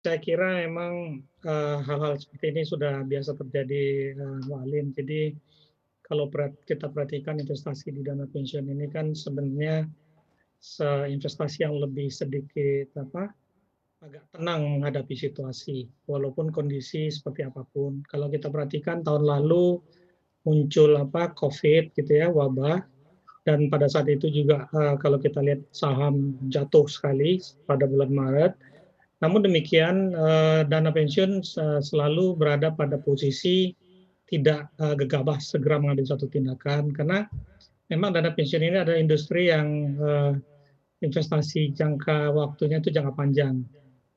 Saya kira memang, hal-hal seperti ini sudah biasa terjadi, Mbak Alim. Jadi kalau kita perhatikan investasi di dana pensiun ini kan sebenarnya investasi yang lebih sedikit agak tenang menghadapi situasi, walaupun kondisi seperti apapun. Kalau kita perhatikan tahun lalu muncul COVID gitu ya, wabah, dan pada saat itu juga, kalau kita lihat saham jatuh sekali pada bulan Maret. Namun demikian, dana pensiun selalu berada pada posisi tidak, gegabah segera mengambil suatu tindakan, karena memang dana pensiun ini adalah industri yang, investasi jangka waktunya itu jangka panjang.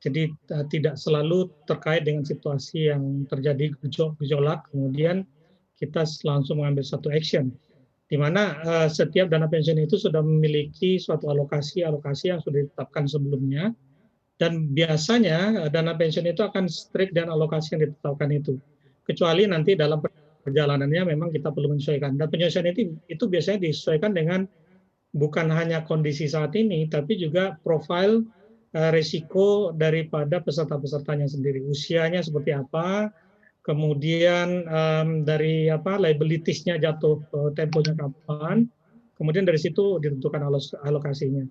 Jadi, tidak selalu terkait dengan situasi yang terjadi gejolak, kemudian kita langsung mengambil satu action, di mana, setiap dana pensiun itu sudah memiliki suatu alokasi-alokasi yang sudah ditetapkan sebelumnya, dan biasanya, dana pensiun itu akan strict dengan alokasi yang ditetapkan itu. Kecuali nanti dalam perjalanannya memang kita perlu menyesuaikan, dan penyesuaian itu biasanya disesuaikan dengan bukan hanya kondisi saat ini, tapi juga profil, risiko daripada peserta-pesertanya sendiri. Usianya seperti apa, kemudian, dari liabilities-nya jatuh, temponya kapan, kemudian dari situ ditentukan alokasinya.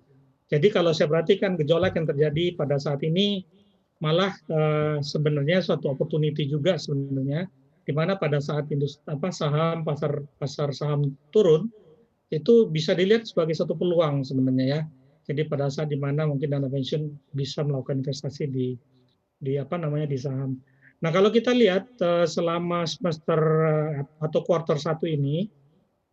Jadi kalau saya perhatikan gejolak yang terjadi pada saat ini malah, sebenarnya suatu opportunity juga sebenarnya, di mana pada saat saham, pasar saham turun, itu bisa dilihat sebagai satu peluang sebenarnya ya. Jadi pada saat di mana mungkin dana pensiun bisa melakukan investasi di saham. Nah, kalau kita lihat, selama semester, atau kuartal 1 ini,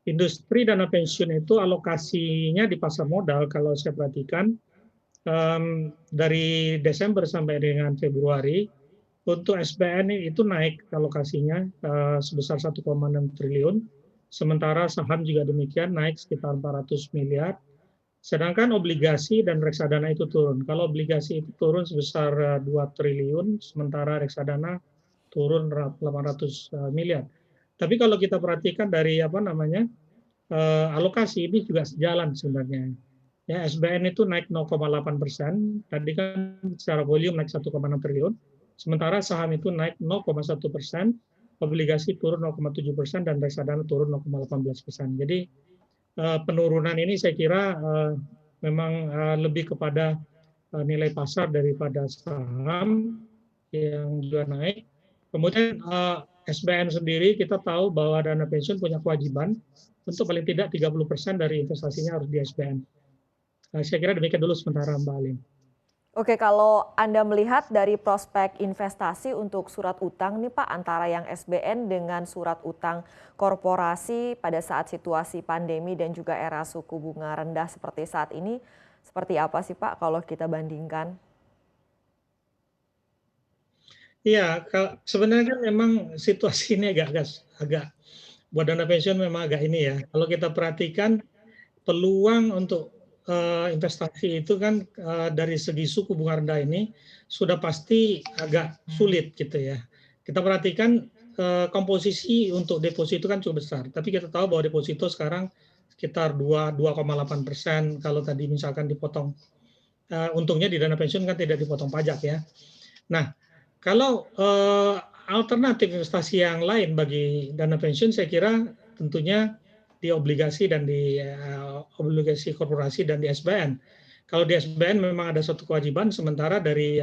industri dana pensiun itu alokasinya di pasar modal kalau saya perhatikan, dari Desember sampai dengan Februari, untuk SBN itu naik alokasinya, sebesar 1,6 triliun, sementara saham juga demikian naik sekitar 400 miliar, sedangkan obligasi dan reksadana itu turun. Kalau obligasi itu turun sebesar, 2 triliun, sementara reksadana turun 800 miliar. Tapi kalau kita perhatikan dari alokasi ini juga sejalan sebenarnya. Ya, SBN itu naik 0,8%, tadi kan secara volume naik 1,6 triliun, sementara saham itu naik 0,1%, obligasi turun 0,7%, dan reksadana turun 0,18%. Jadi penurunan ini saya kira memang lebih kepada nilai pasar daripada saham yang juga naik. Kemudian SBN sendiri kita tahu bahwa dana pensiun punya kewajiban untuk paling tidak 30% dari investasinya harus di SBN. Saya kira demikian dulu sementara Mbak Alim. Oke, kalau Anda melihat dari prospek investasi untuk surat utang nih Pak, antara yang SBN dengan surat utang korporasi pada saat situasi pandemi dan juga era suku bunga rendah seperti saat ini, seperti apa sih Pak kalau kita bandingkan? Iya, sebenarnya kan memang situasi ini agak buat dana pensiun memang agak ini ya. Kalau kita perhatikan peluang untuk investasi itu kan dari segi suku bunga rendah ini sudah pasti agak sulit gitu ya. Kita perhatikan komposisi untuk deposito kan cukup besar, tapi kita tahu bahwa deposito sekarang sekitar 2,8%, kalau tadi misalkan dipotong, untungnya di dana pensiun kan tidak dipotong pajak ya. Nah, kalau alternatif investasi yang lain bagi dana pensiun saya kira tentunya di obligasi dan di obligasi korporasi dan di SBN. Kalau di SBN memang ada suatu kewajiban, sementara dari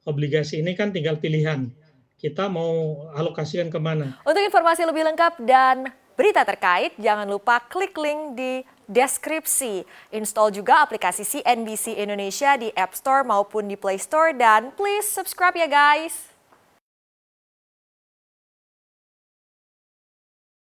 obligasi ini kan tinggal pilihan. Kita mau alokasikan kemana. Untuk informasi lebih lengkap dan berita terkait, jangan lupa klik link di deskripsi. Install juga aplikasi CNBC Indonesia di App Store maupun di Play Store, dan please subscribe ya guys.